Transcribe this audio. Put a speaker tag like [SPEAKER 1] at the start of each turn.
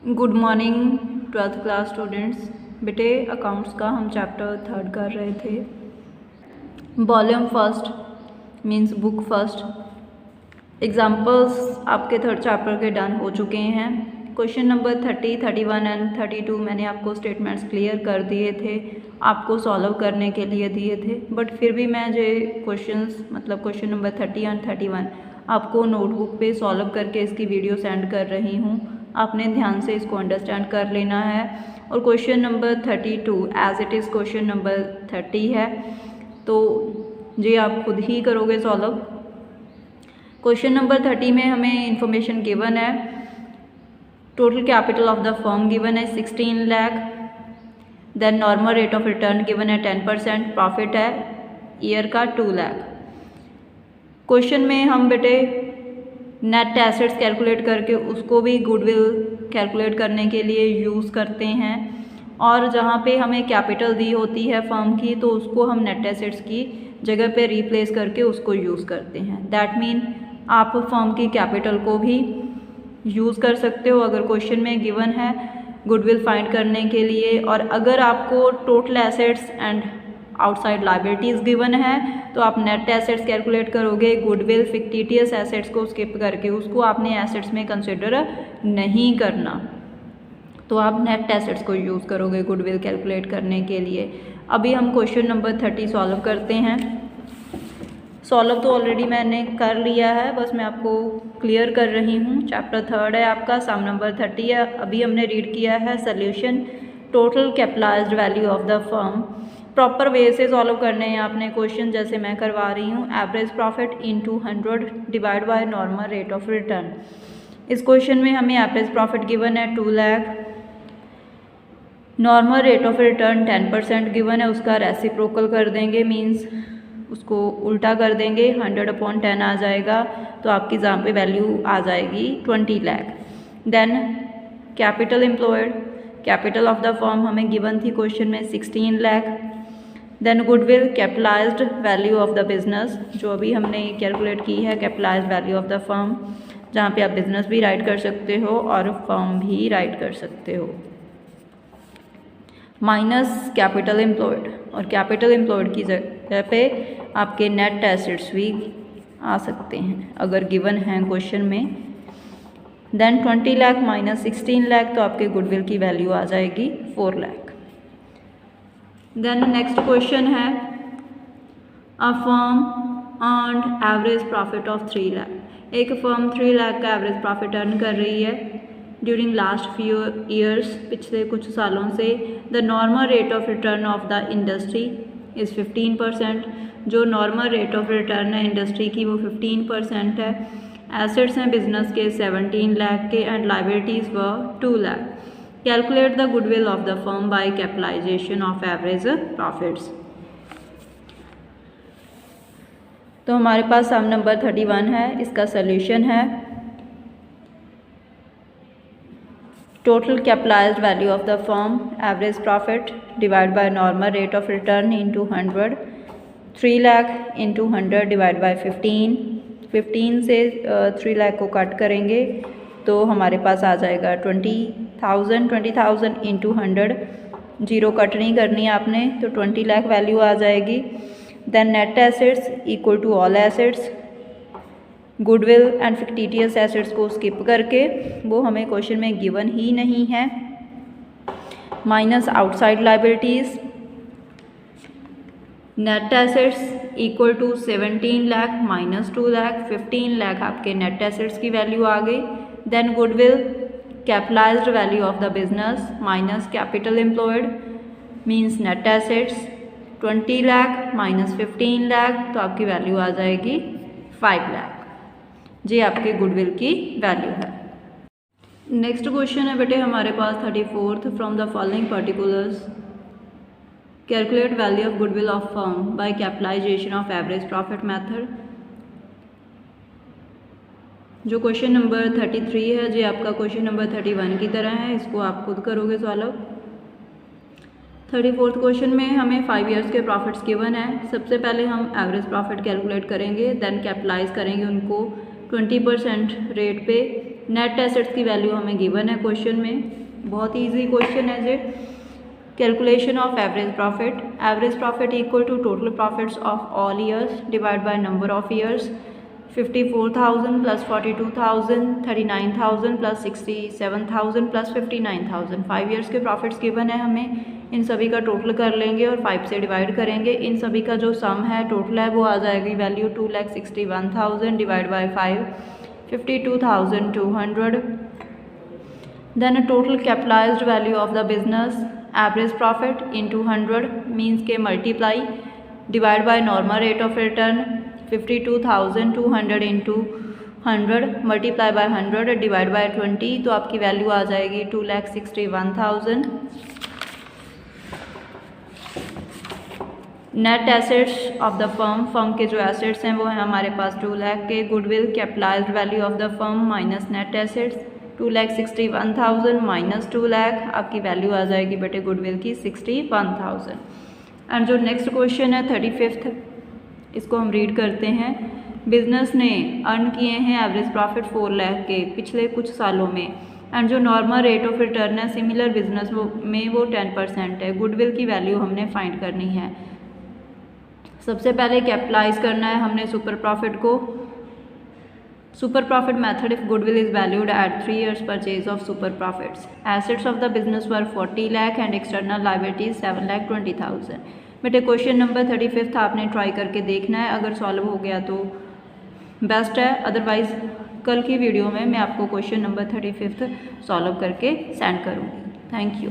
[SPEAKER 1] Good morning 12th class students. बेटे accounts का हम चैप्टर 3 कर रहे थे। Volume first means book first. Examples आपके 3rd चैप्टर के डन हो चुके हैं। क्वेश्चन नंबर 30, 31 एंड 32 मैंने आपको स्टेटमेंट्स क्लियर कर दिए थे, आपको सॉल्व करने के लिए दिए थे, बट फिर भी मैं जो क्वेश्चंस मतलब क्वेश्चन नंबर 30 एंड 31 आपको नोटबुक पे सॉल्व करके इसकी वीडियो सेंड कर रही हूँ। आपने ध्यान से इसको अंडरस्टैंड कर लेना है। और question number 32 as it is question number 30 है, तो ये आप खुद ही करोगे सॉल्व। क्वेश्चन नंबर 30 में हमें इंफॉर्मेशन गिवन है। Total capital of the firm given है 16 lakh. Then normal rate of return given है 10%। प्रॉफिट है ईयर का 2 लाख। क्वेश्चन में हम बेटे नेट एसेट्स कैलकुलेट करके उसको भी गुडविल कैलकुलेट करने के लिए यूज़ करते हैं, और जहाँ पे हमें कैपिटल दी होती है फर्म की तो उसको हम नेट एसेट्स की जगह पे रिप्लेस करके उसको यूज़ करते हैं। दैट मीन आप फर्म की कैपिटल को भी यूज़ कर सकते हो अगर क्वेश्चन में गिवन है गुडविल फाइंड करने के लिए। और अगर आपको total assets and outside liabilities given है तो आप नेट एसेट्स कैलकुलेट करोगे। गुडविल फिक्टिशियस एसेट्स को स्किप करके उसको आपने एसेट्स में कंसिडर नहीं करना, तो आप नेट एसेट्स को यूज़ करोगे गुडविल कैलकुलेट करने के लिए। अभी हम क्वेश्चन नंबर 30 सॉल्व करते हैं। सॉल्व तो ऑलरेडी मैंने कर लिया है, बस मैं आपको क्लियर कर रही हूँ। चैप्टर 3 है आपका, सम नंबर 30 है। अभी हमने रीड किया है solution total capitalized value of the firm. Proper way से सॉल्व करने हैं आपने क्वेश्चन, जैसे मैं करवा रही हूँ। Average profit into 100 divide by normal rate of return. इस क्वेश्चन में हमें एवरेज प्रॉफिट गिवन है 2 lakh. Normal rate of return 10% given है, उसका रेसिप्रोकल कर देंगे, मीन्स उसको उल्टा कर देंगे, 100/10 आ जाएगा, तो आपकी जहाँ पे वैल्यू आ जाएगी 20 lakh. Then capital employed, capital of the firm हमें गिवन थी क्वेश्चन में 16 lakh. Then goodwill capitalised value of the business, जो अभी हमने कैलकुलेट की है capitalised value of the firm, जहाँ पे आप बिजनेस भी राइट कर सकते हो और फर्म भी राइट कर सकते हो, माइनस कैपिटल एम्प्लॉयड। और कैपिटल एम्प्लॉयड की जगह पे आपके नेट एसेट्स भी आ सकते हैं अगर गिवन हैं क्वेश्चन में। देन 20 लाख माइनस 16 लाख, तो आपके गुडविल की वैल्यू आ जाएगी 4 लाख। देन नेक्स्ट क्वेश्चन है a firm earned average profit of 3 lakh. एक फर्म 3 लाख का एवरेज प्रॉफिट अर्न कर रही है ड्यूरिंग लास्ट फ्यू ईयर्स, पिछले कुछ सालों से। The normal rate of return of the industry is 15%। जो नॉर्मल रेट ऑफ रिटर्न है इंडस्ट्री की वो 15% है। एसेट्स हैं बिजनेस के 17 लाख के एंड लायबिलिटीज़ व 2 lakh. Calculate the goodwill of the firm by capitalisation of average profits. तो हमारे पास सम नंबर 31 है, इसका सोल्यूशन है total capitalized value of the firm average profit divide by normal rate of return into 100। 3 lakh into 100 divide bye 15 से 3 लाख को cut करेंगे तो हमारे पास आ जाएगा 20,000 इंटू 100। जीरो कट नहीं करनी आपने, तो 20 लाख वैल्यू आ जाएगी। Then net assets equal to all assets, goodwill and fictitious assets को स्किप करके, वो हमें क्वेश्चन में गिवन ही नहीं है, minus outside liabilities. Net assets equal to 17 lakh minus 2 lakh, 15 lakh आपके नेट एसेट्स की वैल्यू आ गई। Then goodwill capitalised value of the business minus capital employed means net assets 20 lakh minus 15 lakh, तो आपकी वैल्यू आ जाएगी 5 लाख। जी आपके गुडविल की वैल्यू है। नेक्स्ट क्वेश्चन है बेटे हमारे पास 34th from the following particulars calculate value of goodwill of firm by capitalisation of average profit method. जो क्वेश्चन नंबर 33 है जी आपका क्वेश्चन नंबर 31 की तरह है, इसको आप खुद करोगे सॉल्व। 34th क्वेश्चन में हमें 5 ईयर्स के प्रॉफिट्स गिवन है। सबसे पहले हम एवरेज प्रॉफिट कैलकुलेट करेंगे, देन कैपिटलाइज करेंगे उनको 20% रेट पे नेट एसेट्स की वैल्यू हमें गिवन है क्वेश्चन में, बहुत ही ईजी क्वेश्चन है जे। Calculation of average profit equal to total profits of all years divide by number of years. 54,000 plus 42,000, 39,000 plus 67,000 plus 59,000। 5 years के प्रॉफिट्स गिवन है हमें, इन सभी का टोटल कर लेंगे और 5 से डिवाइड करेंगे। इन सभी का जो सम है टोटल है वो आ जाएगी value 2,61,000 divide by 5, 52,200। Then uh total capitalized value of the business average profit into 100 means के multiply divide by normal rate of return 52,200 into 100 multiply by 100 divide by 20, तो आपकी वैल्यू आ जाएगी 2,61,000। Net assets of the firm के जो assets हैं वो हैं हमारे पास 2 लाख के। Goodwill capitalised value of the firm minus net assets 2,61,000 minus 2 lakh, आपकी वैल्यू आ जाएगी बेटे गुडविल की 61,000। एंड जो नेक्स्ट क्वेश्चन है 35th, इसको हम रीड करते हैं। बिजनेस ने अर्न किए हैं एवरेज प्रॉफिट 4 लाख के पिछले कुछ सालों में, एंड जो नॉर्मल रेट ऑफ रिटर्न है सिमिलर बिजनेस में वो 10% है। गुडविल की वैल्यू हमने फाइंड करनी है। सबसे पहले कैपिटलाइज करना है हमने सुपर प्रॉफिट को। Super profit method if goodwill is valued at 3 years purchase of super profits. Assets of the business were 40 lakh and external liabilities 7,20,000। बेटे क्वेश्चन नंबर 35 आपने ट्राई करके देखना है, अगर सॉल्व हो गया तो बेस्ट है, अदरवाइज़ कल की वीडियो में मैं आपको क्वेश्चन नंबर 35 सॉल्व करके सेंड करूँगी। Thank you.